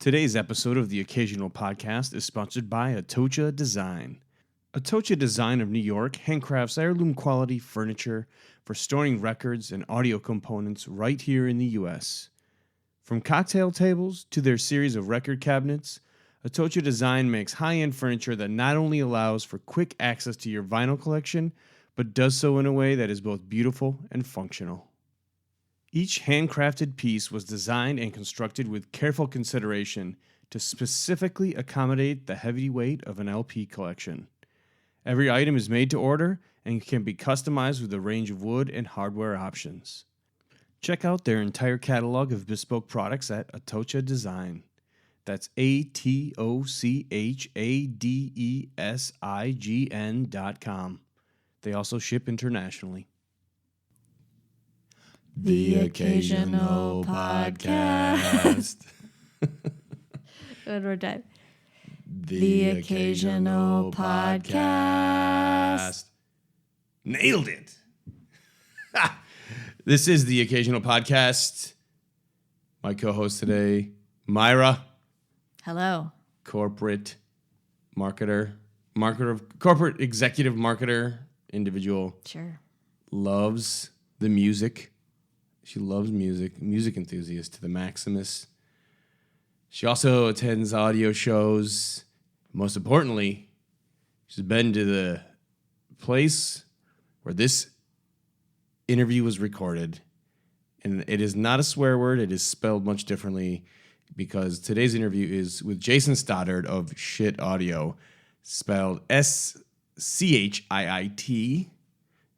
Today's episode of the Occasional Podcast is sponsored by Atocha Design. Atocha Design of New York handcrafts heirloom quality furniture for storing records and audio components right here in the U.S. From cocktail tables to their series of record cabinets, Atocha Design makes high-end furniture that not only allows for quick access to your vinyl collection, but does so in a way that is both beautiful and functional. Each handcrafted piece was designed and constructed with careful consideration to specifically accommodate the heavy weight of an LP collection. Every item is made to order and can be customized with a range of wood and hardware options. Check out their entire catalog of bespoke products at Atocha Design. That's ATOCHADESIGN.com. They also ship internationally. The Occasional Podcast. One more time. The Occasional Podcast. Nailed it. This is The Occasional Podcast. My co-host today, Myra. Hello. Corporate marketer, corporate executive marketer, individual. Sure. Loves the music. She loves music enthusiast to the maximus. She also attends audio shows. Most importantly, she's been to the place where this interview was recorded. And it is not a swear word. It is spelled much differently because today's interview is with Jason Stoddard of Schiit Audio, spelled SCHIIT.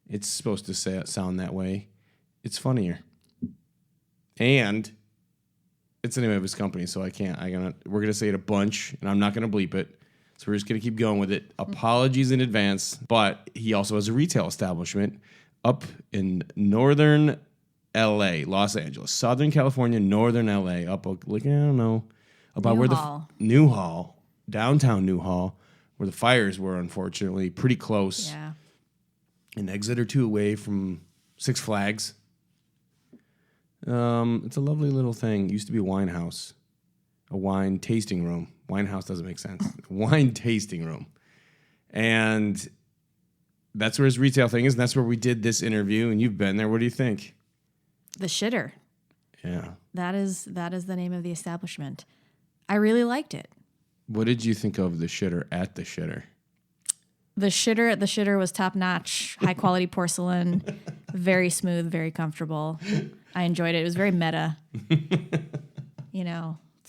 It's supposed to sound that way. It's funnier. And it's the name of his company, so we're gonna say it a bunch, and I'm not gonna bleep it. So we're just gonna keep going with it. Apologies in advance, but he also has a retail establishment up in northern LA, Los Angeles, Southern California, northern LA, up like I don't know about Newhall. where the Newhall, downtown Newhall, where the fires were, unfortunately, pretty close. Yeah. An exit or two away from Six Flags. It's a lovely little thing. It used to be a wine house, a wine tasting room. Wine house doesn't make sense. Wine tasting room. And that's where his retail thing is, and that's where we did this interview, and you've been there. What do you think? The Schiitr. Yeah. That is the name of the establishment. I really liked it. What did you think of the Schiitr at the Schiitr? The Schiitr at the Schiitr was top-notch, high-quality porcelain, very smooth, very comfortable. I enjoyed it. It was very meta. It's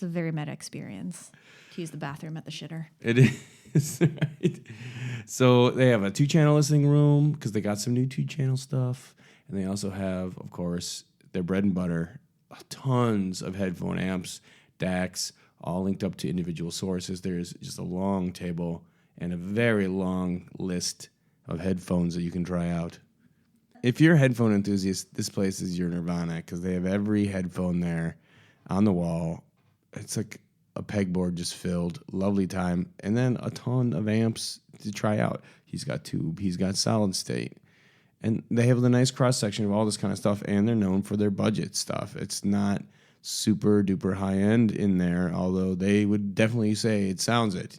a very meta experience to use the bathroom at the Schiitr. It is, right? So they have a 2-channel listening room because they got some new 2-channel stuff. And they also have, of course, their bread and butter, tons of headphone amps, DACs, all linked up to individual sources. There's just a long table and a very long list of headphones that you can try out. If you're a headphone enthusiast, this place is your nirvana because they have every headphone there on the wall. It's like a pegboard just filled. Lovely time. And then a ton of amps to try out. He's got tube. He's got solid state. And they have a nice cross-section of all this kind of stuff, and they're known for their budget stuff. It's not super-duper high-end in there, although they would definitely say it sounds it,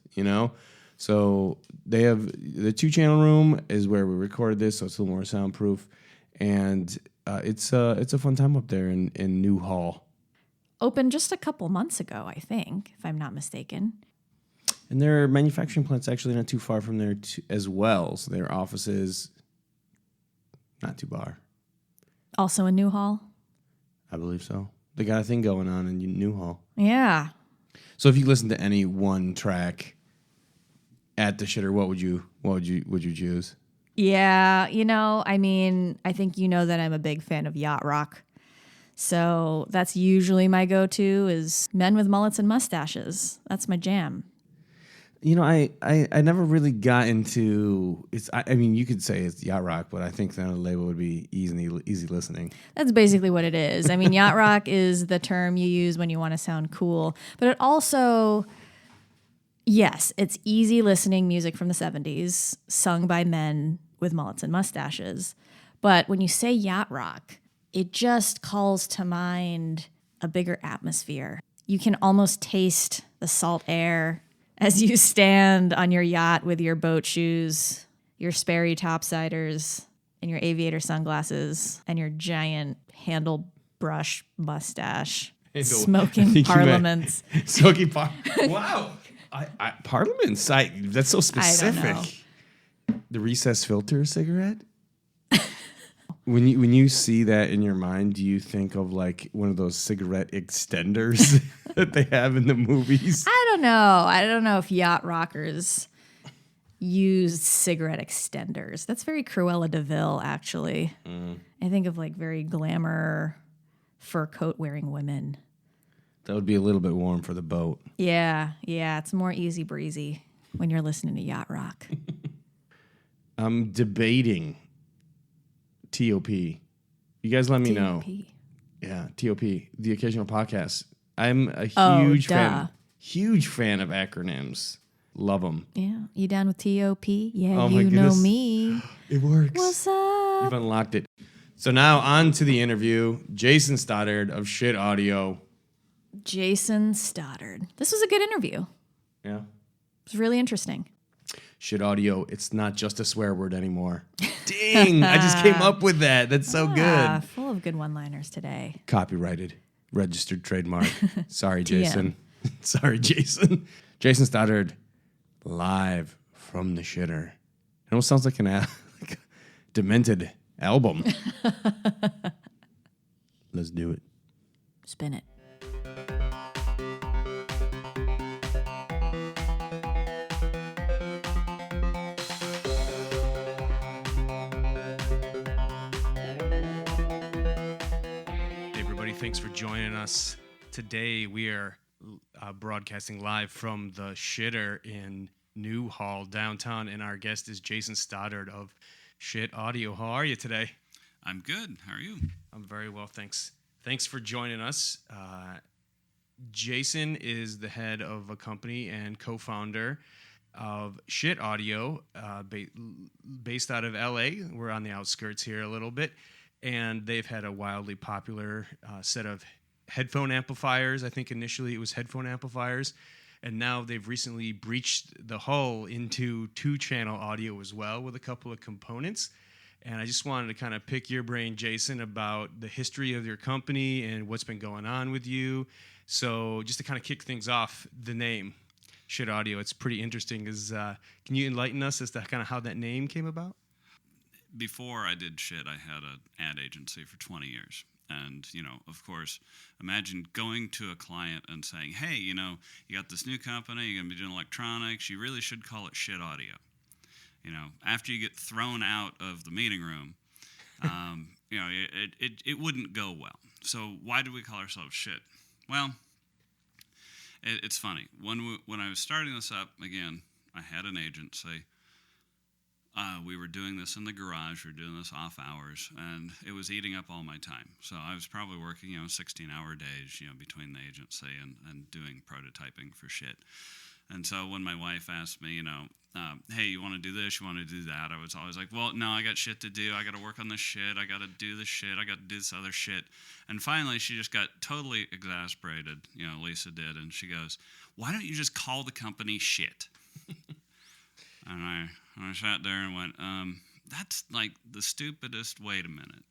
So they have the 2-channel room is where we recorded this, so it's a little more soundproof. And it's a fun time up there in Newhall. Opened just a couple months ago, I think, if I'm not mistaken. And their manufacturing plant's actually not too far from there as well. So their offices, not too far. Also in Newhall? I believe so. They got a thing going on in Newhall. Yeah. So if you listen to any one track at the Schiitr, what would you choose? Yeah, I think that I'm a big fan of yacht rock. So that's usually my go-to is men with mullets and mustaches. That's my jam. I never really got into it's. I mean, you could say it's yacht rock, but I think that label would be easy listening. That's basically what it is. I mean, yacht rock is the term you use when you want to sound cool, but it also, yes, it's easy listening music from the 70s, sung by men with mullets and mustaches. But when you say yacht rock, it just calls to mind a bigger atmosphere. you can almost taste the salt air as you stand on your yacht with your boat shoes, your Sperry topsiders, and your aviator sunglasses, and your giant handle brush mustache, smoking parliaments. Smoking Wow. Parliaments. That's so specific. I don't know. The recessed filter cigarette? When you see that in your mind, do you think of like one of those cigarette extenders that they have in the movies? I don't know. I don't know if yacht rockers use cigarette extenders. That's very Cruella de Vil, actually. I think of like very glamour fur coat wearing women. That would be a little bit warm for the boat. Yeah. It's more easy breezy when you're listening to yacht rock. I'm debating TOP. You guys let me know. Yeah, TOP, the occasional podcast. I'm a huge fan of acronyms. Love them. Yeah. You down with TOP? Yeah, oh you know me. It works. What's up? You've unlocked it. So now on to the interview. Jason Stoddard of Schiit Audio. Jason Stoddard. This was a good interview. Yeah. It was really interesting. Schiit Audio, it's not just a swear word anymore. Dang, I just came up with that. That's so good. Full of good one-liners today. Copyrighted, registered trademark. Sorry, Jason. Sorry, Jason. Jason Stoddard, live from the Schiitr. It almost sounds like like a demented album. Let's do it. Spin it. Thanks for joining us. Today we are broadcasting live from the Schiitr in Newhall, downtown, and our guest is Jason Stoddard of Schiit Audio. How are you today? I'm good. How are you? I'm very well, thanks. Thanks for joining us. Jason is the head of a company and co-founder of Schiit Audio, based out of LA. We're on the outskirts here a little bit. And they've had a wildly popular set of headphone amplifiers. I think initially it was headphone amplifiers. And now they've recently breached the hull into 2-channel audio as well with a couple of components. And I just wanted to kind of pick your brain, Jason, about the history of your company and what's been going on with you. So just to kind of kick things off, the name, Schiit Audio, it's pretty interesting. Can you enlighten us as to kind of how that name came about? Before I did Schiit, I had an ad agency for 20 years. And, of course, imagine going to a client and saying, hey, you got this new company, you're going to be doing electronics, you really should call it Schiit Audio. After you get thrown out of the meeting room, it wouldn't go well. So why do we call ourselves Schiit? Well, it's funny. When I was starting this up, again, I had an agency. We were doing this in the garage. We were doing this off hours, and it was eating up all my time. So I was probably working, 16-hour days, between the agency and doing prototyping for Schiit. And so when my wife asked me, hey, you want to do this? You want to do that? I was always like, well, no, I got shit to do. I got to work on this shit. I got to do this shit. I got to do this other shit. And finally, she just got totally exasperated. Lisa did, and she goes, why don't you just call the company Schiit? And I sat there and went, that's like the stupidest, wait a minute.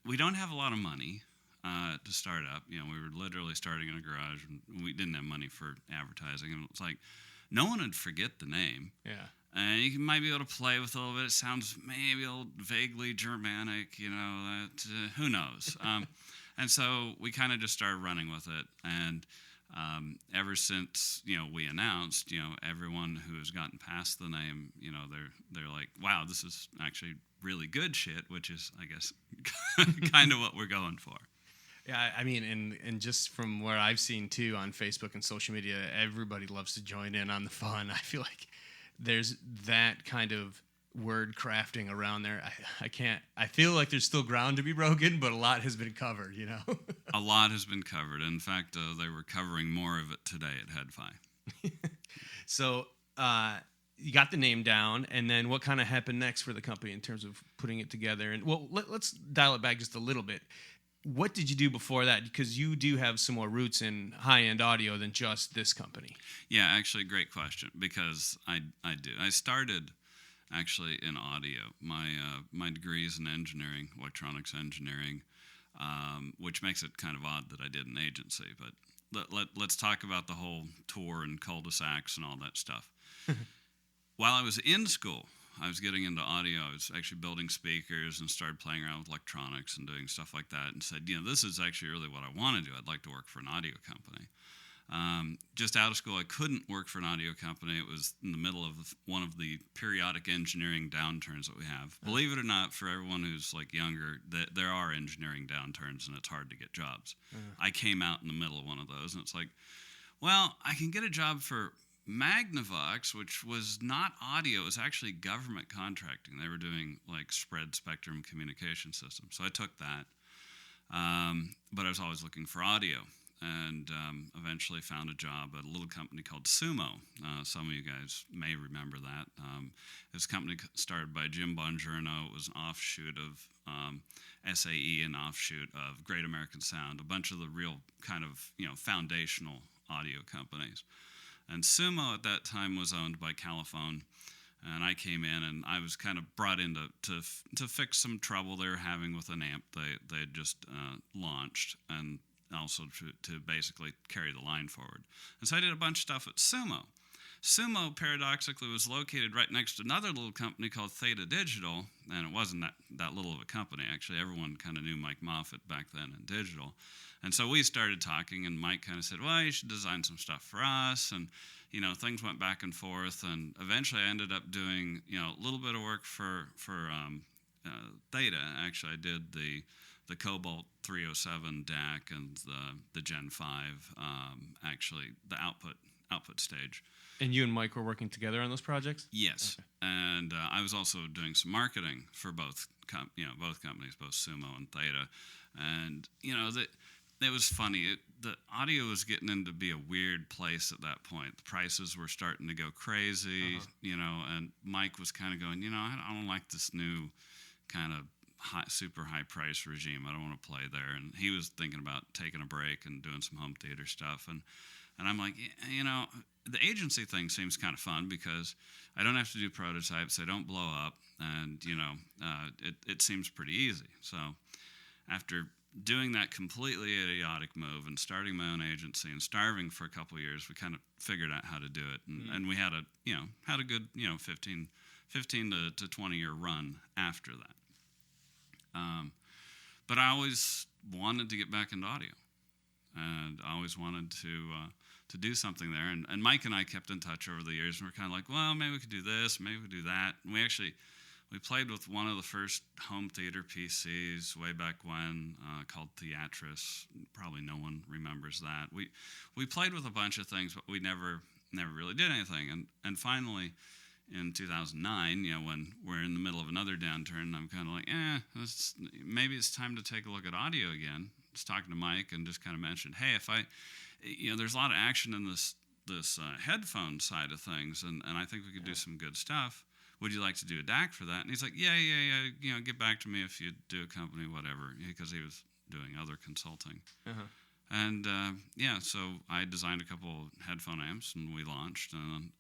We don't have a lot of money to start up. We were literally starting in a garage, and we didn't have money for advertising. And it's like, no one would forget the name. Yeah. And you might be able to play with it a little bit. It sounds maybe a little vaguely Germanic, who knows? And so we kind of just started running with it. And ever since we announced, everyone who has gotten past the name, they're like, wow, this is actually really good shit, which is, I guess, kind of what we're going for. Yeah, I mean, and just from where I've seen too on Facebook and social media, everybody loves to join in on the fun. I feel like there's that kind of word crafting around there. I feel like there's still ground to be broken, but a lot has been covered, A lot has been covered. In fact, they were covering more of it today at HeadFi. So you got the name down, and then what kind of happened next for the company in terms of putting it together? And well, let's dial it back just a little bit. what did you do before that? Because you do have some more roots in high-end audio than just this company. Yeah, actually, great question, because I do. I started actually in audio. My degree is in engineering, electronics engineering, which makes it kind of odd that I did an agency. But let's talk about the whole tour and cul-de-sacs and all that stuff. While I was in school, I was getting into audio. I was actually building speakers and started playing around with electronics and doing stuff like that, and said, this is actually really what I want to do. I'd like to work for an audio company. Just out of school, I couldn't work for an audio company. It was in the middle of one of the periodic engineering downturns that we have. Believe it or not, for everyone who's like younger, there are engineering downturns, and it's hard to get jobs. I came out in the middle of one of those, and it's like, well, I can get a job for Magnavox, which was not audio. It was actually government contracting. They were doing like spread spectrum communication systems. So I took that, but I was always looking for audio. And eventually found a job at a little company called Sumo. Some of you guys may remember that. It was a company started by Jim Bongiorno. It was an offshoot of SAE, an offshoot of Great American Sound, a bunch of the real kind of foundational audio companies. And Sumo at that time was owned by Caliphone. And I came in, and I was kind of brought in to fix some trouble they were having with an amp they had just launched, and also to basically carry the line forward. And so I did a bunch of stuff at Sumo. Sumo, paradoxically, was located right next to another little company called Theta Digital, and it wasn't that little of a company. Actually, everyone kind of knew Mike Moffat back then in digital. And so we started talking, and Mike kind of said, well, you should design some stuff for us, and things went back and forth, and eventually I ended up doing a little bit of work for Theta. Actually, I did the Cobalt 307 DAC and the Gen 5, actually the output stage. And you and Mike were working together on those projects? Yes, okay. And I was also doing some marketing for both companies, both Sumo and Theta, and it was funny. The audio was getting into be a weird place at that point. The prices were starting to go crazy, and Mike was kind of going, I don't like this new kind of super high price regime. I don't want to play there. And he was thinking about taking a break and doing some home theater stuff. And I'm like, the agency thing seems kind of fun because I don't have to do prototypes. I don't blow up. And, it seems pretty easy. So after doing that completely idiotic move and starting my own agency and starving for a couple of years, we kind of figured out how to do it. And we had a good, 15 to 20 year run after that. But I always wanted to get back into audio, and I always wanted to do something there. And Mike and I kept in touch over the years, and we're kind of like, well, maybe we could do this, maybe we could do that. And we played with one of the first home theater PCs way back when, called Theatris. Probably no one remembers that. We played with a bunch of things, but we never really did anything. And finally, in 2009, when we're in the middle of another downturn, I'm kind of like, maybe it's time to take a look at audio again. Just talking to Mike and just kind of mentioned, hey, if there's a lot of action in this headphone side of things, and I think we could do some good stuff. Would you like to do a DAC for that? And he's like, yeah. Get back to me if you do a company, whatever, because he was doing other consulting. Uh-huh. And so I designed a couple headphone amps, and we launched. And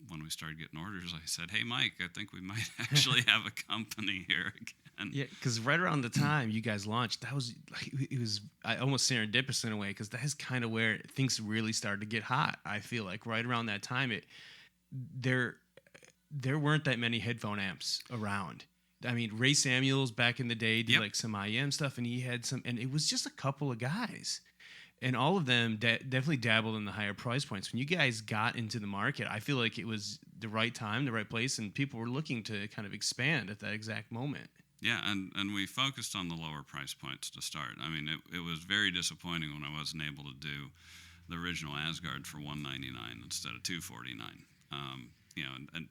when we started getting orders, I said, "Hey, Mike, I think we might actually have a company here again." Yeah, because right around the time you guys launched, it was almost serendipitous in a way, because that is kind of where things really started to get hot. I feel like right around that time, there weren't that many headphone amps around. I mean, Ray Samuels back in the day did like some IM stuff, and he had some, and it was just a couple of guys. And all of them definitely dabbled in the higher price points. When you guys got into the market, I feel like it was the right time, the right place, and people were looking to kind of expand at that exact moment. Yeah, and we focused on the lower price points to start. I mean, it was very disappointing when I wasn't able to do the original Asgard for $199 instead of $249. And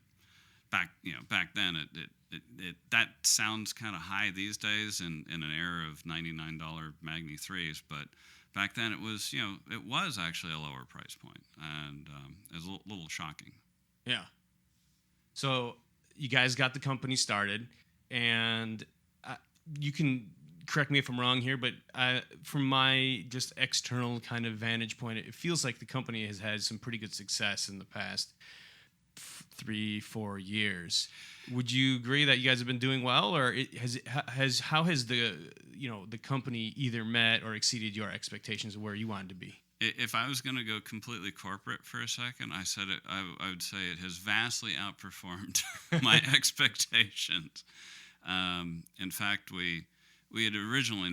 back then it that sounds kind of high these days in an era of $99 Magni 3s, but back then it was actually a lower price point, and it was a little shocking. Yeah. So you guys got the company started, and you can correct me if I'm wrong here, but from my just external kind of vantage point, it feels like the company has had some pretty good success in the past 3-4 years. Would you agree that you guys have been doing well, or how has the the company either met or exceeded your expectations of where you wanted to be? If I was going to go completely corporate for a second, I would say it has vastly outperformed my expectations. In fact, we had originally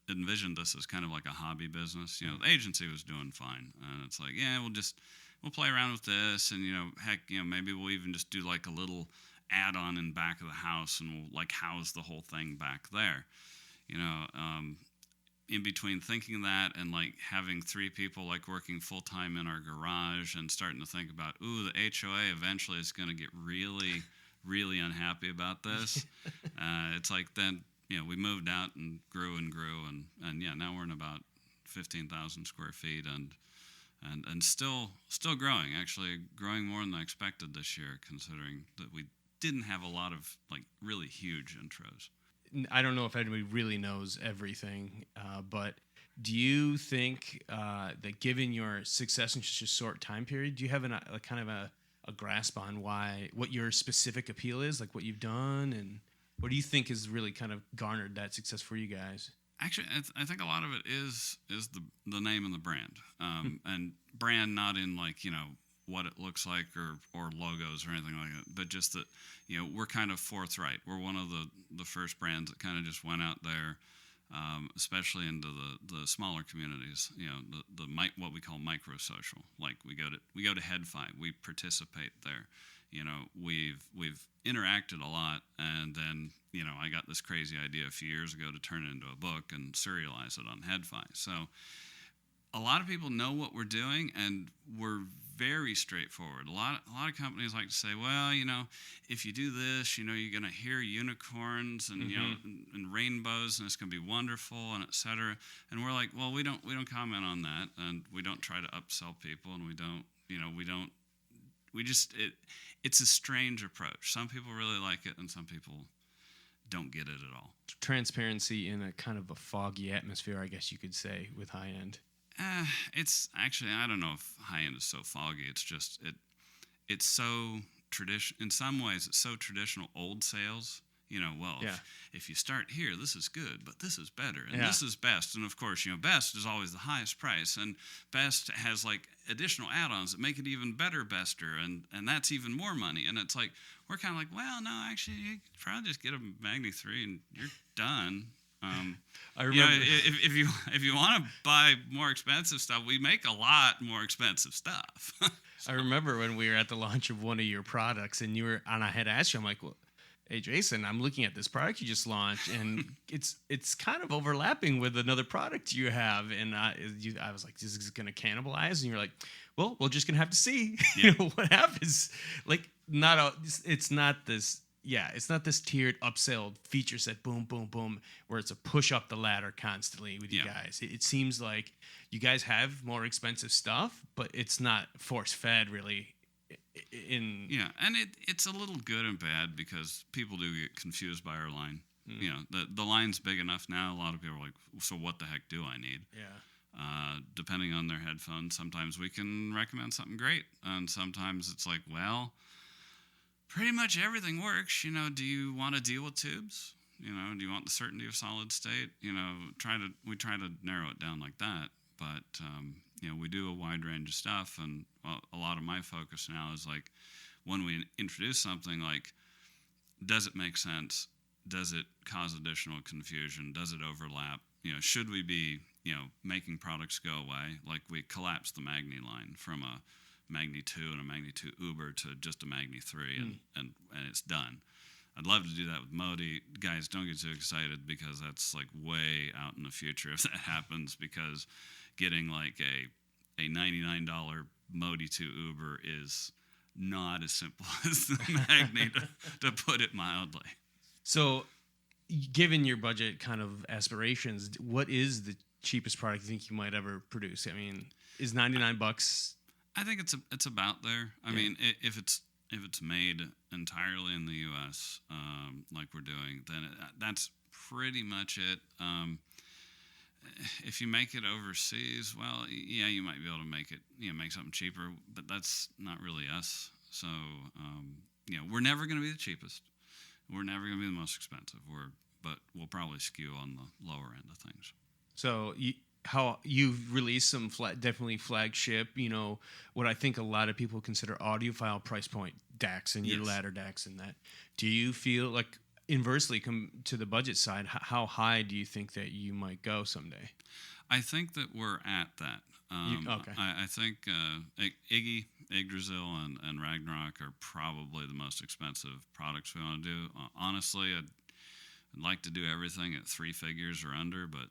envisioned this as kind of like a hobby business. The agency was doing fine, and it's like, yeah, we'll play around with this, and heck, maybe we'll even just do like a little add-on in back of the house, and we'll like house the whole thing back there. In between thinking that and like having 3 people like working full time in our garage and starting to think about, the HOA eventually is going to get really, really unhappy about this. It's like then we moved out and grew and now we're in about 15,000 square feet and still growing. Actually, growing more than I expected this year, considering that we didn't have a lot of like really huge intros. I don't know if anybody really knows everything, but do you think that given your success in such a short time period, do you have a grasp on what your specific appeal is, like what you've done, and what do you think has really kind of garnered that success for you guys? Actually, I think a lot of it is the name and the brand, and brand not in like what it looks like or logos or anything like that, but just that we're kind of forthright. We're one of the first brands that kind of just went out there, especially into the smaller communities. What we call micro social. Like we go to HeadFi, we participate there. We've interacted a lot, and then I got this crazy idea a few years ago to turn it into a book and serialize it on HeadFi. So a lot of people know what we're doing, and we're very straightforward. A lot of companies like to say, well, if you do this, you're going to hear unicorns and and rainbows, and it's going to be wonderful, and et cetera. And we're like, well, we don't comment on that, and we don't try to upsell people, and it's a strange approach. Some people really like it, and some people don't get it at all. Transparency in a kind of a foggy atmosphere, I guess you could say, with high end. It's actually, I don't know if high end is so foggy. It's just it's so traditional. In some ways, it's so traditional old sales. If you start here, this is good, but this is better, and this is best. And of course, best is always the highest price, and best has like additional add-ons that make it even better, bester, and that's even more money. And it's like we're kind of like, well, no, actually, you could probably just get a Magni 3 and you're done. I remember if you want to buy more expensive stuff, we make a lot more expensive stuff. I remember when we were at the launch of one of your products, and I had asked you, I'm like, well, hey Jason, I'm looking at this product you just launched, and it's kind of overlapping with another product you have, and I was like, this is going to cannibalize, and you're like, well, we're just going to have to see what happens. Like, it's not this tiered upsell feature set, boom, boom, boom, where it's a push up the ladder constantly with you guys. It seems like you guys have more expensive stuff, but it's not force fed really. And it's a little good and bad because people do get confused by our line. The line's big enough now. A lot of people are like, so what the heck do I need? Depending on their headphones, sometimes we can recommend something great, and sometimes it's like, well, pretty much everything works. Do you want to deal with tubes? Do you want the certainty of solid state? We try to narrow it down like that. But we do a wide range of stuff, and a lot of my focus now is like when we introduce something, like, does it make sense? Does it cause additional confusion? Does it overlap? Should we be making products go away? Like we collapsed the Magni line from a Magni 2 and a Magni 2 Uber to just a Magni 3, and it's done. I'd love to do that with Modi. Guys, don't get too excited because that's like way out in the future if that happens, because getting like a $99 Modi 2 Uber is not as simple as the Magni, to put it mildly. So, given your budget kind of aspirations, what is the cheapest product you think you might ever produce? I mean, is $99? I think it's about there. I mean, if it's made entirely in the U.S., like we're doing, then that's pretty much it. If you make it overseas, well, yeah, you might be able to make it, make something cheaper, but that's not really us. So, we're never going to be the cheapest. We're never going to be the most expensive. But we'll probably skew on the lower end of things. So how you've released some definitely flagship, what I think a lot of people consider audiophile price point DACs and your ladder DACs and that. Do you feel like, inversely, come to the budget side, how high do you think that you might go someday? I think that we're at that. Okay. I think Yggdrasil and Ragnarok are probably the most expensive products we want to do. Honestly, I'd like to do everything at 3 figures or under, but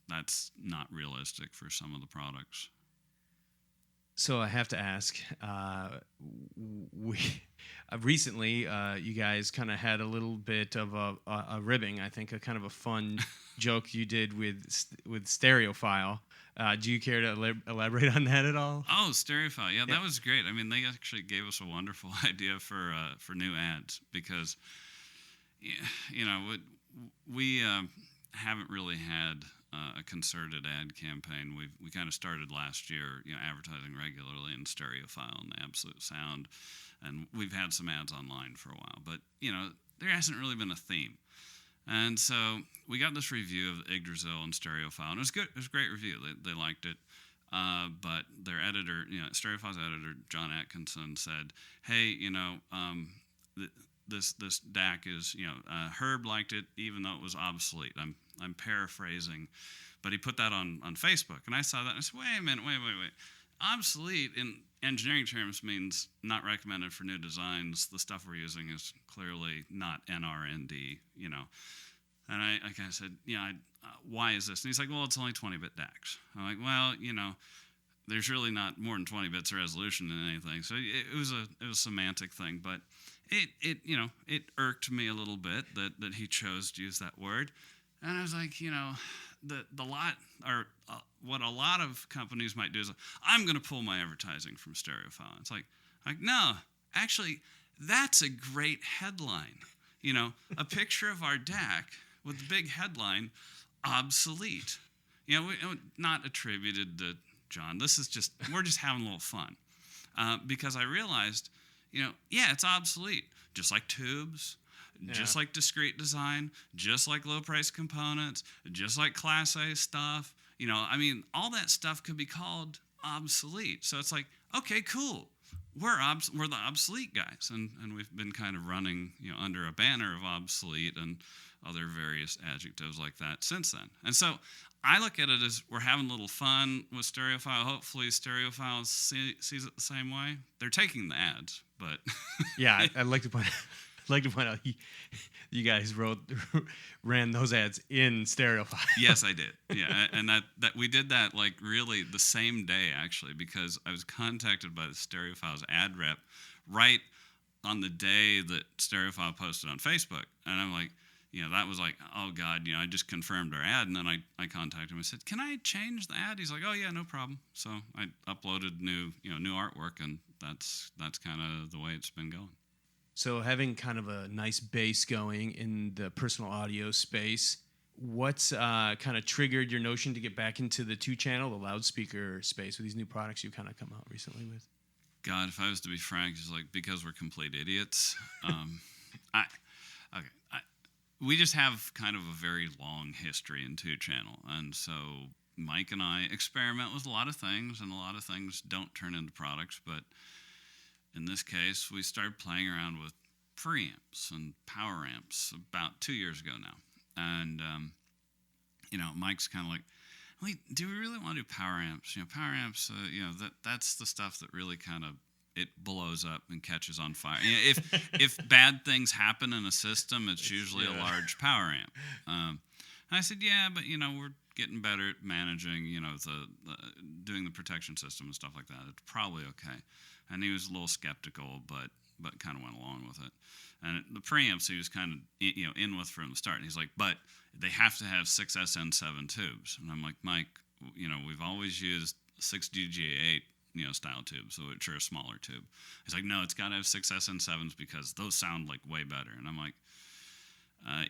that's not realistic for some of the products. So I have to ask, we recently you guys kind of had a little bit of a ribbing, I think, a kind of a fun joke you did with Stereophile. Do you care to elaborate on that at all? Oh, Stereophile, yeah, that was great. I mean, they actually gave us a wonderful idea for new ads because, we haven't really had a concerted ad campaign. We kind of started last year, advertising regularly in Stereophile and Absolute Sound, and we've had some ads online for a while. But there hasn't really been a theme, and so we got this review of Yggdrasil and Stereophile, and it was good. It was a great review. They liked it, but their editor, Stereophile's editor John Atkinson said, "Hey, This DAC is, Herb liked it even though it was obsolete." I'm paraphrasing, but he put that on Facebook, and I saw that and I said, wait a minute, wait. Obsolete in engineering terms means not recommended for new designs. The stuff we're using is clearly not NRND, And I kind of said, why is this? And he's like, well, it's only 20-bit DACs. I'm like, well, there's really not more than 20 bits of resolution in anything. So it was a semantic thing, but it irked me a little bit that he chose to use that word. And I was like, what a lot of companies might do is, I'm going to pull my advertising from Stereophile. It's like, no, actually, that's a great headline. A picture of our DAC with the big headline, obsolete. Not attributed to John. We're just having a little fun. Because I realized, it's obsolete. Just like tubes, just like discrete design, just like low price components, just like Class A stuff. All that stuff could be called obsolete. So it's like, okay, cool. We're the obsolete guys. And we've been kind of running, under a banner of obsolete and other various adjectives like that since then. And so I look at it as we're having a little fun with Stereophile. Hopefully Stereophile sees it the same way. They're taking the ads, but yeah, I'd like to point out you guys ran those ads in Stereophile. Yes, I did. Yeah, and that we did that like really the same day actually, because I was contacted by the Stereophile's ad rep right on the day that Stereophile posted on Facebook, and I'm like, that was like, oh God, I just confirmed our ad, and then I contacted him and said, can I change the ad? He's like, oh yeah, no problem. So I uploaded new artwork, and that's kind of the way it's been going. So having kind of a nice base going in the personal audio space, what's kind of triggered your notion to get back into the 2-channel, the loudspeaker space with these new products you've kind of come out recently with? God, if I was to be frank, it's like, because we're complete idiots. We just have kind of a very long history in 2-channel, and so Mike and I experiment with a lot of things, and a lot of things don't turn into products, but in this case, we started playing around with preamps and power amps about 2 years ago now, and Mike's kind of like, wait, do we really want to do power amps? Power amps, that's the stuff that really kind of, it blows up and catches on fire. If bad things happen in a system, it's usually a large power amp. And I said, yeah, but we're getting better at managing, the doing the protection system and stuff like that. It's probably okay. And he was a little skeptical, but kind of went along with it. And the preamps he was kind of in with from the start. And he's like, but they have to have 6SN7 tubes. And I'm like, Mike, we've always used 6DGA8 style tubes, which are a smaller tube. He's like, no, it's got to have 6SN7s because those sound like way better. And I'm like,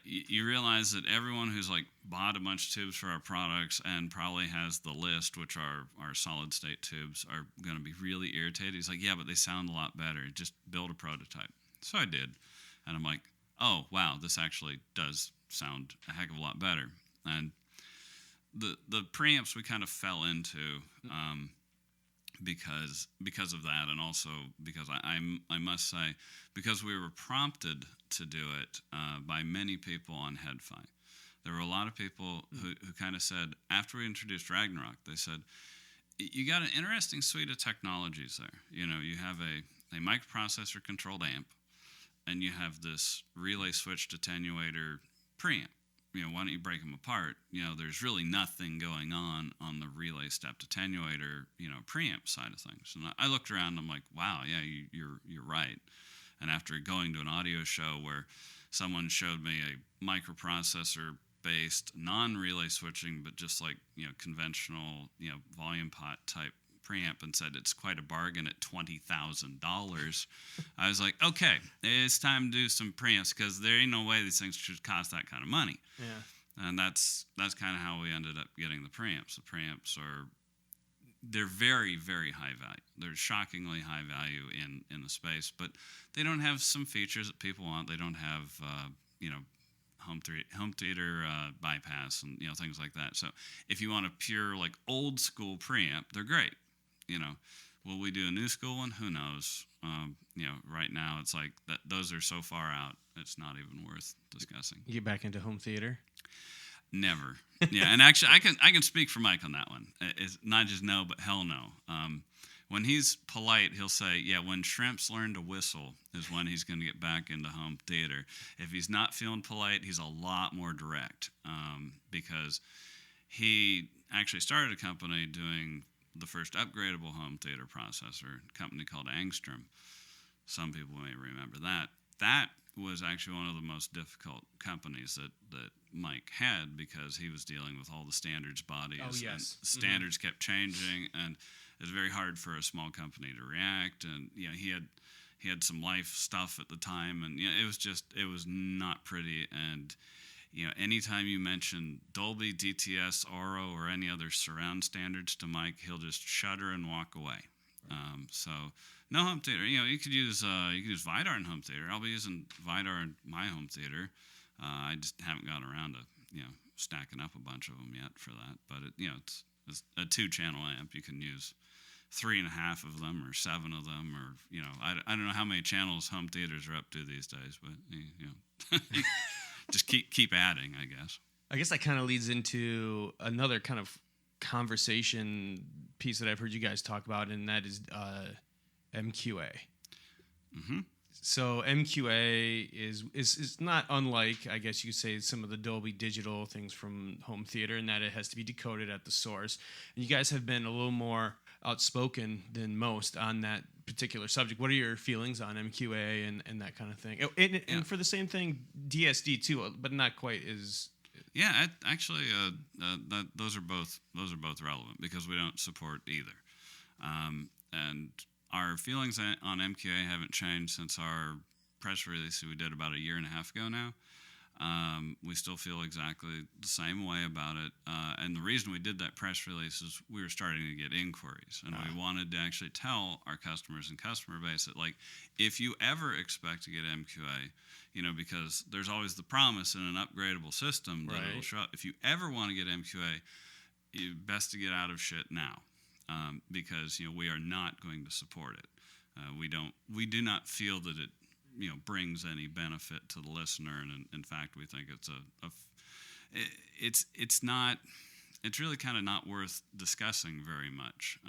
you realize that everyone who's like bought a bunch of tubes for our products and probably has the list, which are our solid state tubes, are going to be really irritated. He's like, yeah, but they sound a lot better. Just build a prototype. So I did. And I'm like, oh, wow, this actually does sound a heck of a lot better. And the preamps we kind of fell into because of that, and also because I must say, because we were prompted to do it by many people on HeadFi. There were a lot of people who kind of said, after we introduced Ragnarok, they said, you got an interesting suite of technologies there. You know, you have a microprocessor controlled amp, and you have this relay switched attenuator preamp. You know, why don't you break them apart? You know, there's really nothing going on the relay stepped attenuator, you know, preamp side of things. And I looked around and I'm like, wow, yeah, you're right. And after going to an audio show where someone showed me a microprocessor based non-relay switching, but just like, you know, conventional, you know, volume pot type preamp, and said it's quite a bargain at $20,000. I was like, okay, it's time to do some preamps, because there ain't no way these things should cost that kind of money. Yeah. And that's kind of how we ended up getting the preamps. The preamps they're very, very high value. They're shockingly high value in the space, but they don't have some features that people want. They don't have, you know, home theater bypass and, you know, things like that. So if you want a pure, like, old school preamp, they're great. You know, will we do a new school one? Who knows? You know, right now it's like that. Those are so far out, it's not even worth discussing. You get back into home theater? Never. Yeah, and actually, I can speak for Mike on that one. It's not just no, but hell no. When he's polite, he'll say, yeah, when shrimps learn to whistle is when he's going to get back into home theater. If he's not feeling polite, he's a lot more direct, because he actually started a company doing the first upgradable home theater processor, a company called Angstrom. Some people may remember that. That was actually one of the most difficult companies that Mike had, because he was dealing with all the standards bodies. Oh, yes. And standards kept changing, and it was very hard for a small company to react. And, you know, he had some life stuff at the time, and, you know, it was not pretty. And, you know, anytime you mention Dolby, DTS, Oro, or any other surround standards to Mike, he'll just shudder and walk away. So no home theater. You know, you could use Vidar in home theater. I'll be using Vidar in my home theater. I just haven't gotten around to, you know, stacking up a bunch of them yet for that. But it, you know, it's a 2-channel amp. You can use 3.5 of them or 7 of them, or, you know, I don't know how many channels home theaters are up to these days, but, you know. Just keep adding, I guess. I guess that kind of leads into another kind of conversation piece that I've heard you guys talk about, and that is MQA. Mm-hmm. So MQA is not unlike, I guess you could say, some of the Dolby Digital things from home theater, in that it has to be decoded at the source. And you guys have been a little more outspoken than most on that particular subject. What are your feelings on MQA and that kind of thing? And for the same thing, DSD too, but not quite as. Yeah, actually, those are both relevant, because we don't support either. And our feelings on MQA haven't changed since our press release we did about 1.5 years ago now. We still feel exactly the same way about it. And the reason we did that press release is we were starting to get inquiries, and we wanted to actually tell our customers and customer base that, like, if you ever expect to get MQA, you know, because there's always the promise in an upgradable system that it'll show up. If you ever want to get MQA, you best to get out of Schiit now, because, you know, we are not going to support it. We do not feel that it, you know, brings any benefit to the listener, and in fact, we think it's really kind of not worth discussing very much,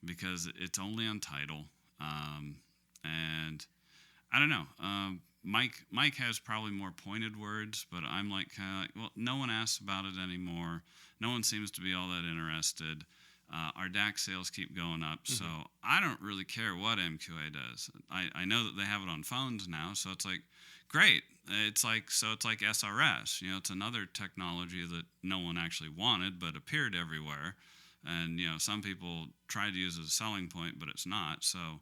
because it's only on title, and I don't know. Mike has probably more pointed words, but I'm like, kind of like, well, no one asks about it anymore. No one seems to be all that interested. Our DAC sales keep going up, so I don't really care what MQA does. I know that they have it on phones now, so it's like, great. It's like SRS. You know, it's another technology that no one actually wanted, but appeared everywhere. And, you know, some people try to use it as a selling point, but it's not. So,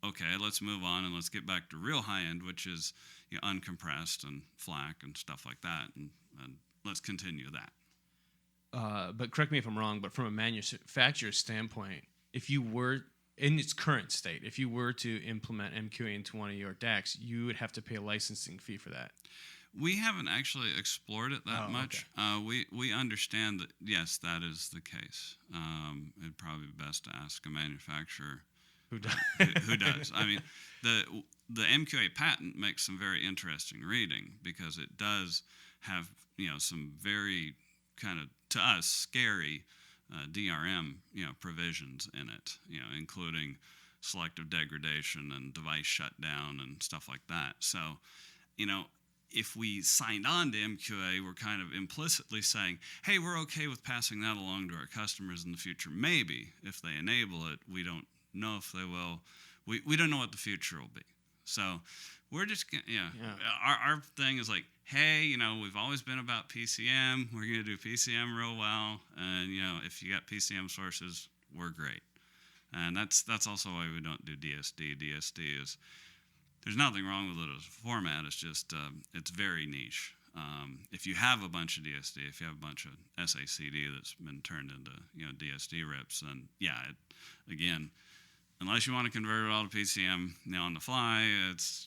okay, let's move on and let's get back to real high end, which is uncompressed and FLAC and stuff like that, and let's continue that. But correct me if I'm wrong, but from a manufacturer's standpoint, if you were in its current state, if you were to implement MQA into one of your DACs, you would have to pay a licensing fee for that. We haven't actually explored it that much. Okay. We understand that, yes, that is the case. It'd probably be best to ask a manufacturer Who does? who does. I mean, the MQA patent makes some very interesting reading because it does have some very kind of, to us, scary DRM provisions in it, including selective degradation and device shutdown and stuff like that. So, if we signed on to MQA, we're kind of implicitly saying, hey, we're okay with passing that along to our customers in the future. Maybe if they enable it, we don't know if they will. We don't know what the future will be. So we're just, our thing is like, hey, we've always been about PCM. We're going to do PCM real well. And, if you got PCM sources, we're great. And that's also why we don't do DSD. DSD is, there's nothing wrong with it as a format. It's just, it's very niche. If you have a bunch of DSD, if you have a bunch of SACD that's been turned into, DSD rips, then again, unless you want to convert it all to PCM on the fly, it's,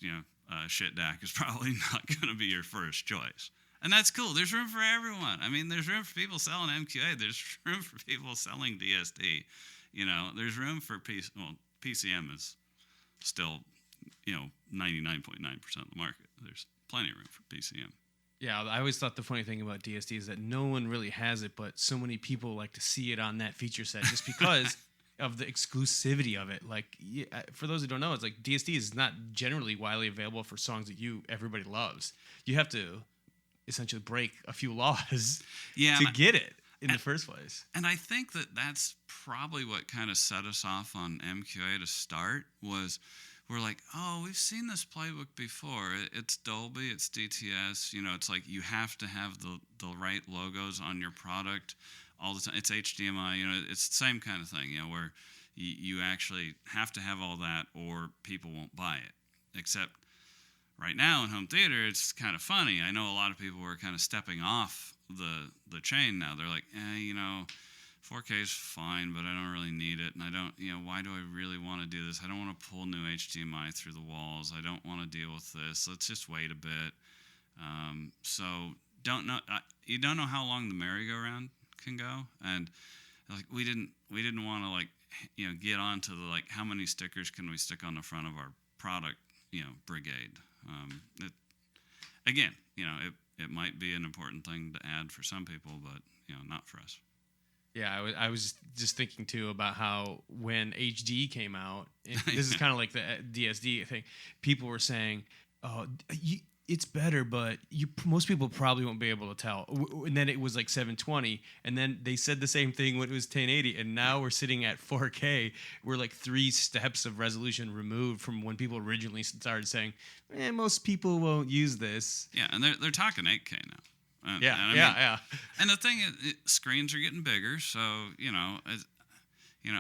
Schiit DAC is probably not going to be your first choice. And that's cool. There's room for everyone. I mean, there's room for people selling MQA. There's room for people selling DSD. There's room for PCM is still, 99.9% of the market. There's plenty of room for PCM. Yeah, I always thought the funny thing about DSD is that no one really has it, but so many people like to see it on that feature set just because of the exclusivity of it. Like, for those who don't know, it's like DSD is not generally widely available for songs that everybody loves. You have to essentially break a few laws to get it in the first place. And I think that's probably what kind of set us off on MQA to start was we're like, oh, we've seen this playbook before. It's Dolby, it's DTS. It's like you have to have the right logos on your product all the time. It's HDMI. It's the same kind of thing. Where you actually have to have all that, or people won't buy it. Except right now in home theater, it's kind of funny. I know a lot of people are kind of stepping off the chain now. They're like, 4K is fine, but I don't really need it, and I don't, why do I really want to do this? I don't want to pull new HDMI through the walls. I don't want to deal with this. Let's just wait a bit. So you don't know how long the merry-go-round can go, and like we didn't want to get onto the how many stickers can we stick on the front of our product brigade. It might be an important thing to add for some people, but not for us. Yeah, I was just thinking, too, about how when HD came out, this is kind of like the DSD thing, people were saying, oh, it's better, but most people probably won't be able to tell. And then it was like 720, and then they said the same thing when it was 1080, and now we're sitting at 4K. We're like 3 steps of resolution removed from when people originally started saying, most people won't use this. Yeah, and they're talking 8K now. Yeah. And the thing is, screens are getting bigger, so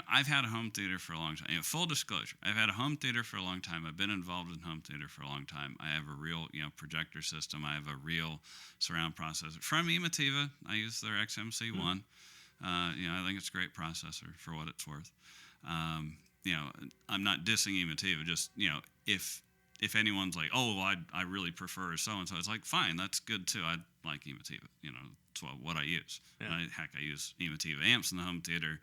I've had a home theater for a long time. Full disclosure, I've had a home theater for a long time. I've been involved in home theater for a long time. I have a real projector system. I have a real surround processor from Emativa. I use their XMC1. I think it's a great processor for what it's worth. I'm not dissing Emativa. Just if anyone's like, oh, I really prefer so-and-so, it's like, fine, that's good too. I like Emativa. It's what I use. Yeah. I use Emativa amps in the home theater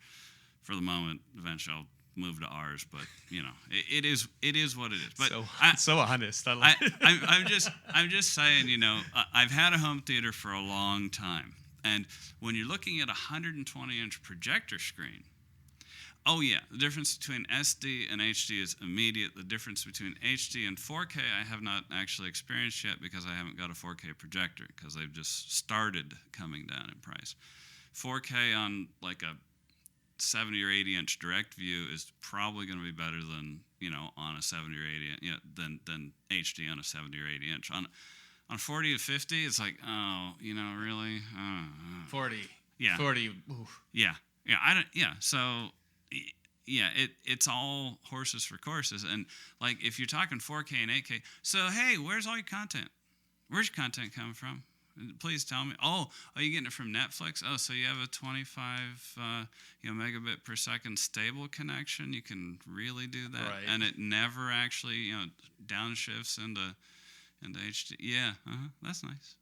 for the moment. Eventually I'll move to ours, but it is what it is. But so honest. I like it. I'm just saying, I've had a home theater for a long time. And when you're looking at a 120-inch projector screen, oh, yeah. The difference between SD and HD is immediate. The difference between HD and 4K I have not actually experienced yet because I haven't got a 4K projector because they've just started coming down in price. 4K on like a 70 or 80-inch direct view is probably going to be better than, on a 70 or 80 than HD on a 70 or 80 inch. On 40 to 50, it's like, oh, really? 40. Yeah. 40. Oof. Yeah. Yeah. So, it's all horses for courses. And like if you're talking 4K and 8K, so hey, where's all your content? Where's your content coming from? Please tell me. Oh, are you getting it from Netflix? Oh, so you have a 25 megabit per second stable connection. You can really do that, Right. and it never actually downshifts into HD. Yeah, that's nice.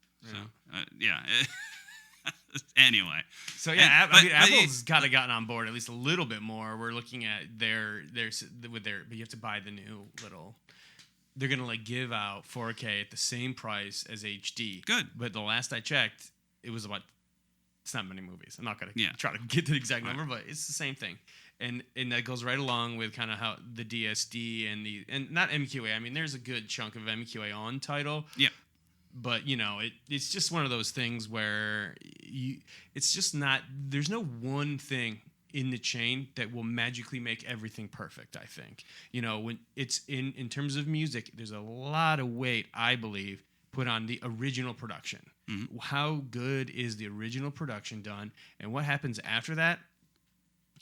Yeah. So anyway. So yeah, but Apple's kind of gotten on board at least a little bit more. We're looking at their but you have to buy the new little. They're gonna like give out 4K at the same price as HD. Good. But the last I checked, it was about. It's not many movies. I'm not gonna Yeah. try to get the exact number, but it's the same thing, and that goes right along with kind of how the DSD and not MQA. I mean, there's a good chunk of MQA on Tidal. Yeah. But it's just one of those things where it's just not. There's no one thing in the chain that will magically make everything perfect. I think when it's in terms of music, there's a lot of weight, I believe, put on the original production. Mm-hmm. How good is the original production done, and what happens after that?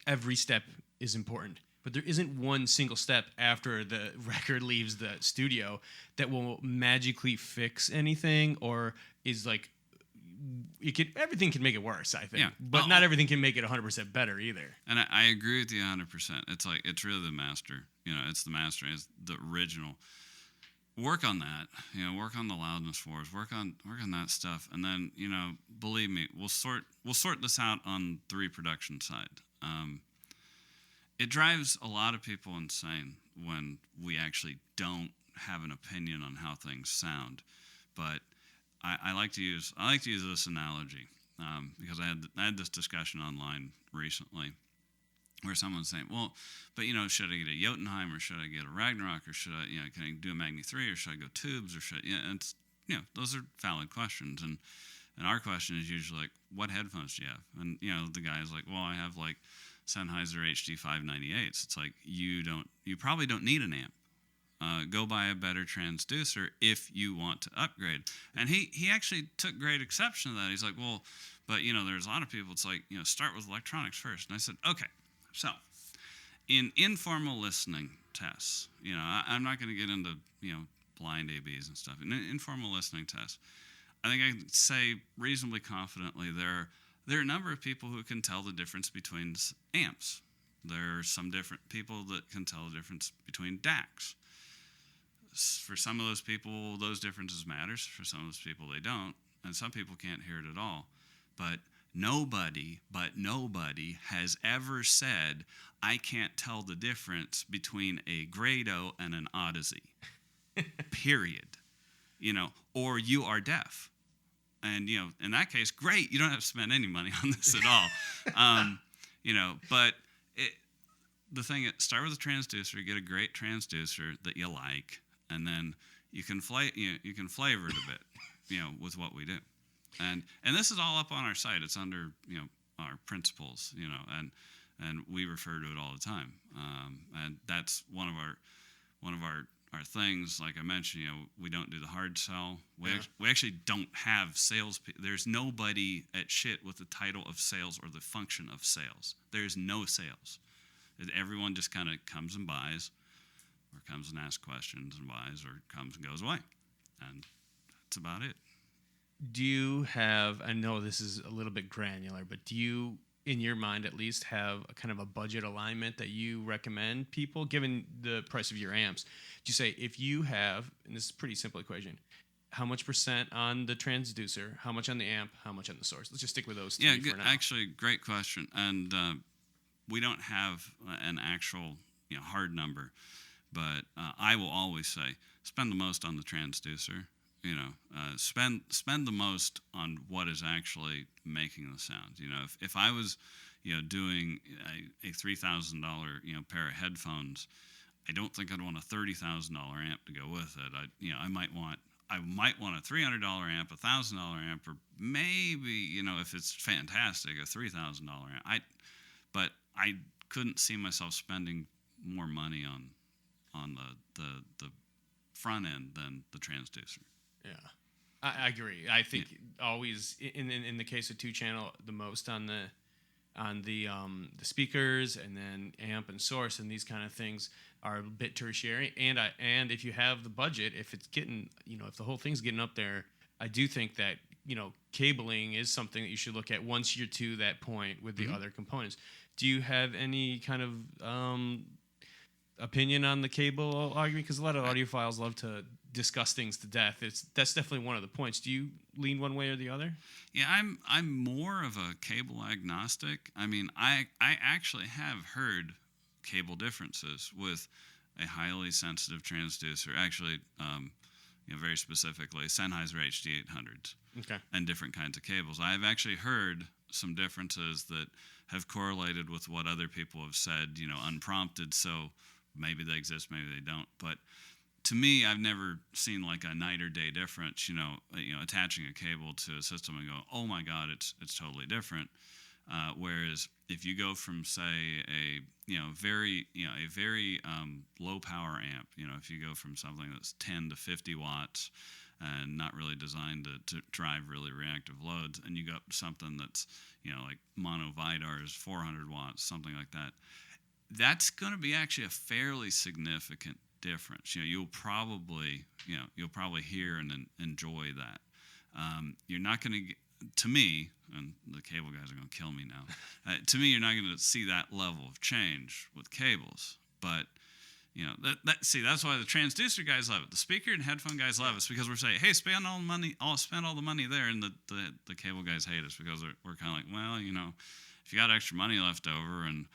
Every step is important. But there isn't one single step after the record leaves the studio that will magically fix anything, or is like everything can make it worse, I think. Yeah. But not everything can make it 100% better either. And I agree with you 100%. It's like it's really the master. It's the master. It's the original. Work on that. Work on the loudness floors. Work on that stuff, and then believe me, we'll sort this out on the reproduction side. It drives a lot of people insane when we actually don't have an opinion on how things sound. But I like to use this analogy because I had this discussion online recently where someone's saying, well, but should I get a Jotunheim or should I get a Ragnarok or should I can I do a Magni 3 or should I go tubes or should and it's those are valid questions and our question is usually like, what headphones do you have? And the guy is like, well, I have like Sennheiser HD 598s. It's like you probably don't need an amp. Go buy a better transducer if you want to upgrade. And he actually took great exception to that. He's like, well, but there's a lot of people. It's like start with electronics first. And I said, okay, so in informal listening tests, I'm not going to get into blind ABs and stuff. In informal listening tests, I think I can say reasonably confidently there are a number of people who can tell the difference between amps. There are some different people that can tell the difference between DACs. For some of those people, those differences matters. For some of those people, they don't. And some people can't hear it at all. But nobody has ever said, I can't tell the difference between a Grado and an Odyssey. Period. Or you are deaf. And, in that case, great. You don't have to spend any money on this at all. But the thing is, start with a transducer, get a great transducer that you like, and then you can flavor it a bit, with what we do. And this is all up on our site. It's under, our principles, and we refer to it all the time. And that's one of our things. Like I mentioned, we don't do the hard sell. We actually don't have sales. There's nobody at Schiit with the title of sales or the function of sales. There's no sales. Everyone just kind of comes and buys, or comes and asks questions and buys, or comes and goes away. And that's about it. Do you have, I know this is a little bit granular, but do you, in your mind at least, have a kind of a budget alignment that you recommend people, given the price of your amps? Do you say, if you have, and this is a pretty simple equation, how much % on the transducer, how much on the amp, how much on the source? Let's just stick with those three for now. Actually, great question. And we don't have an actual hard number, but I will always say, spend the most on the transducer. Spend the most on what is actually making the sound. If I was, doing a $3,000 pair of headphones, I don't think I'd want a $30,000 amp to go with it. I might want a $300 amp, a $1,000 amp, or maybe if it's fantastic, a $3,000 amp. But I couldn't see myself spending more money on the front end than the transducer. Yeah, I agree. I think always in the case of 2-channel, the most on the on the speakers, and then amp and source, and these kind of things are a bit tertiary. And if you have the budget, if it's getting, if the whole thing's getting up there, I do think that cabling is something that you should look at once you're to that point with the other components. Do you have any kind of opinion on the cable argument? Because a lot of audiophiles love to discuss things to death. That's definitely one of the points. Do you lean one way or the other? Yeah, I'm more of a cable agnostic. I mean, I actually have heard cable differences with a highly sensitive transducer. Actually, very specifically, Sennheiser HD800s. Okay. And different kinds of cables. I've actually heard some differences that have correlated with what other people have said, unprompted. So maybe they exist, maybe they don't. But to me, I've never seen like a night or day difference. Attaching a cable to a system and go, oh my God, it's totally different. Whereas if you go from say a very low power amp, if you go from something that's 10 to 50 watts and not really designed to drive really reactive loads, and you got something that's like mono Vidar is 400 watts, something like that, that's going to be actually a fairly significant difference. You'll probably hear and enjoy that. You're not going to, to me, and the cable guys are going to kill me now. To me, you're not going to see that level of change with cables. But that's why the transducer guys love it. The speaker and headphone guys love us, because we're saying, hey, spend all the money there, and the cable guys hate us because we're kind of like, well, if you got extra money left over. And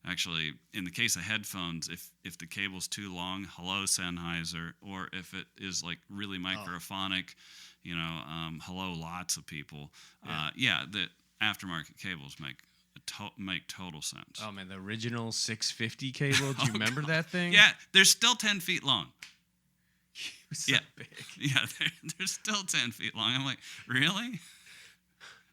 actually, in the case of headphones, if the cable's too long, hello Sennheiser, or if it is like really microphonic, hello lots of people. The aftermarket cables make total sense. Oh man, the original 650 cable. Do you remember that thing? Yeah, they're still 10 feet long. It was so big. Yeah, they're still 10 feet long. I'm like, really?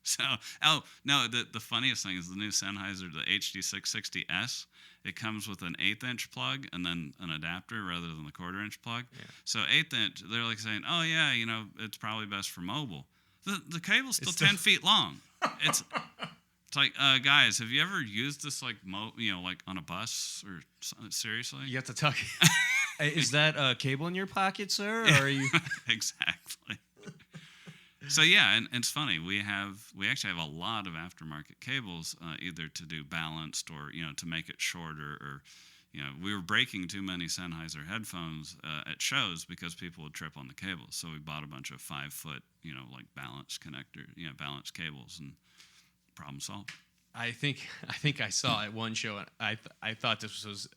So, the funniest thing is the new Sennheiser, the HD660S. It comes with an 1/8 inch plug and then an adapter rather than the 1/4 inch plug. Yeah. So 1/8 inch, they're like saying, oh yeah, it's probably best for mobile. The cable's still 10 feet long. It's like, guys, have you ever used this like like on a bus or seriously? You have to talk. Is that a cable in your pocket, sir? Or are you exactly? So yeah, and it's funny. We actually have a lot of aftermarket cables, either to do balanced or to make it shorter, or we were breaking too many Sennheiser headphones at shows because people would trip on the cables. So we bought a bunch of 5-foot like balanced connector, balanced cables, and problem solved. I think I saw at one show, and I thought this was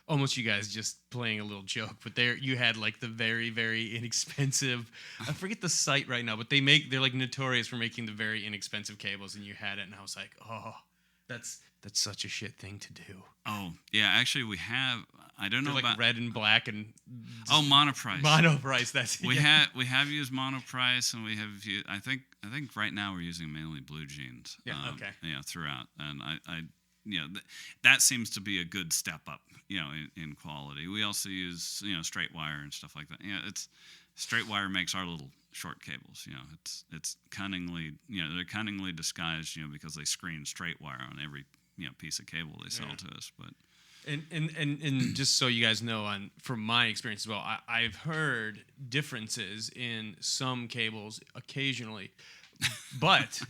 almost you guys just playing a little joke, but there you had like the very, very inexpensive, I forget the site right now, but they're like notorious for making the very inexpensive cables, and you had it, and I was like, oh, that's such a shit thing to do. Oh yeah, actually we have, I don't know like about red and black and monoprice. Monoprice, that's we have used monoprice, and we have used, I think right now we're using mainly Blue Jeans. Okay. Throughout, and I that seems to be a good step up, in quality. We also use, straight wire and stuff like that. It's straight wire makes our little short cables. It's cunningly, they're cunningly disguised, because they screen straight wire on every, piece of cable they sell to us. But and just so you guys know, from my experience as well, I've heard differences in some cables occasionally, but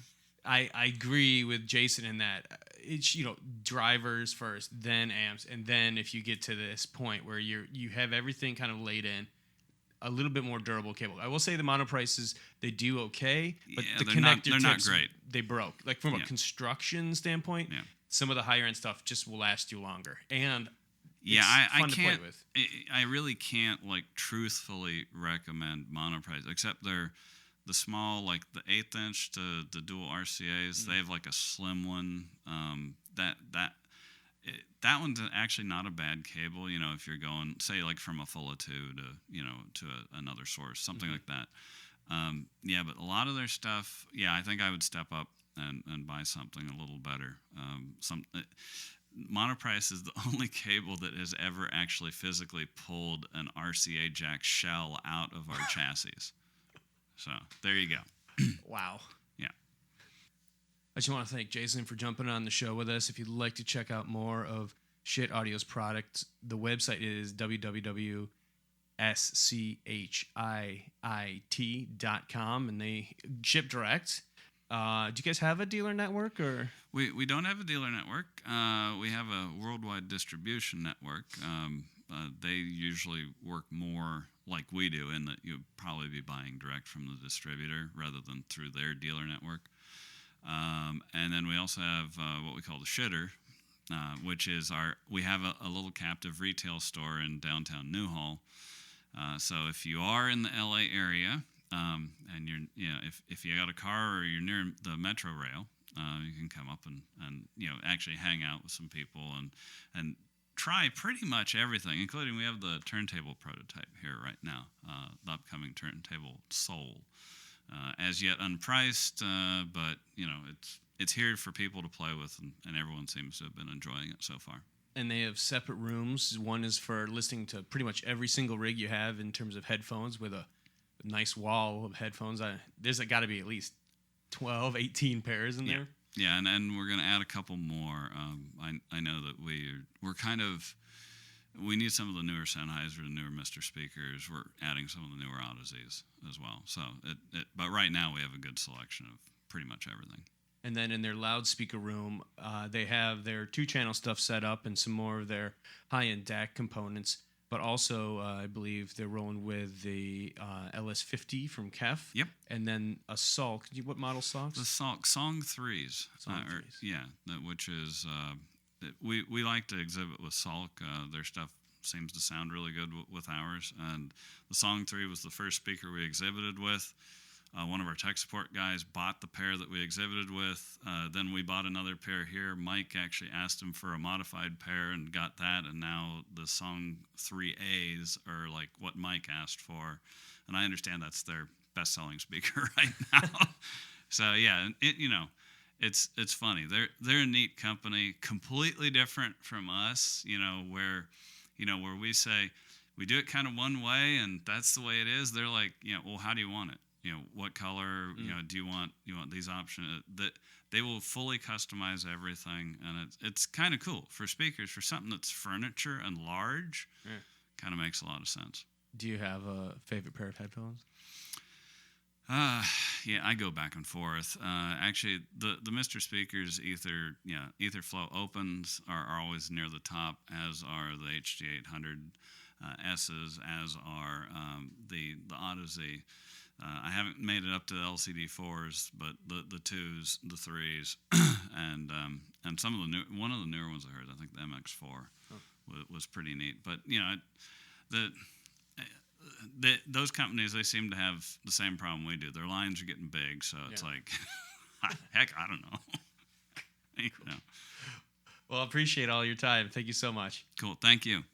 I agree with Jason in that it's drivers first, then amps, and then if you get to this point where you have everything kind of laid in, a little bit more durable cable. I will say the monoprices, they do okay, but the connector they're not great. They broke. Like from a construction standpoint, some of the higher end stuff just will last you longer, and I can't. To play with. I really can't like truthfully recommend monoprice, except they're the small, like the 1/8 inch to the dual RCAs. They have like a slim one. That one's actually not a bad cable. If you're going, say, like from a full of 2 to another source, something like that. But a lot of their stuff, I think I would step up and buy something a little better. Monoprice is the only cable that has ever actually physically pulled an RCA jack shell out of our chassis. So there you go. Wow. Yeah. I just want to thank Jason for jumping on the show with us. If you'd like to check out more of Schiit Audio's products, the website is www.schiit.com, and they ship direct. Do you guys have a dealer network, or? We don't have a dealer network. We have a worldwide distribution network. They usually work more like we do, in that you'd probably be buying direct from the distributor rather than through their dealer network. And then we also have what we call the Schiitr, which is we have a little captive retail store in downtown Newhall. So if you are in the LA area, and if you got a car or you're near the metro rail, you can come up and actually hang out with some people and try pretty much everything, including we have the turntable prototype here right now, the upcoming turntable Soul. As yet unpriced, but it's here for people to play with, and everyone seems to have been enjoying it so far. And they have separate rooms. One is for listening to pretty much every single rig you have in terms of headphones, with a nice wall of headphones. There's got to be at least 12, 18 pairs in there. Yeah, and we're going to add a couple more. I know that we need some of the newer Sennheiser, the newer Mr. speakers. We're adding some of the newer Odysseys as well. So, but right now we have a good selection of pretty much everything. And then in their loudspeaker room, they have their 2-channel stuff set up and some more of their high-end DAC components. But also, I believe they're rolling with the LS50 from Kef. Yep. And then a Salk. What model Salks? The Salk Song 3s. Which is... We like to exhibit with Salk. Their stuff seems to sound really good with ours. And the Song 3 was the first speaker we exhibited with. One of our tech support guys bought the pair that we exhibited with. Then we bought another pair here. Mike actually asked him for a modified pair and got that. And now the Song 3As are like what Mike asked for. And I understand that's their best-selling speaker right now. So, yeah, it's funny. They're a neat company, completely different from us, where we say we do it kind of one way and that's the way it is. They're like, well, how do you want it? What color, do you want these options? That they will fully customize everything, and it's kind of cool for speakers, for something that's furniture and large. Yeah. Kind of makes a lot of sense. Do you have a favorite pair of headphones? Yeah, I go back and forth. Actually, the Mr. speakers, Ether Flow opens are always near the top, as are the HG800 S's, as are the Odyssey. I haven't made it up to the LCD 4s, but the 2s, the 3s, and some of one of the newer ones I heard, I think the MX4 was pretty neat. But those companies, they seem to have the same problem we do. Their lines are getting big, so it's like, heck, I don't know. Well, I appreciate all your time. Thank you so much. Cool. Thank you.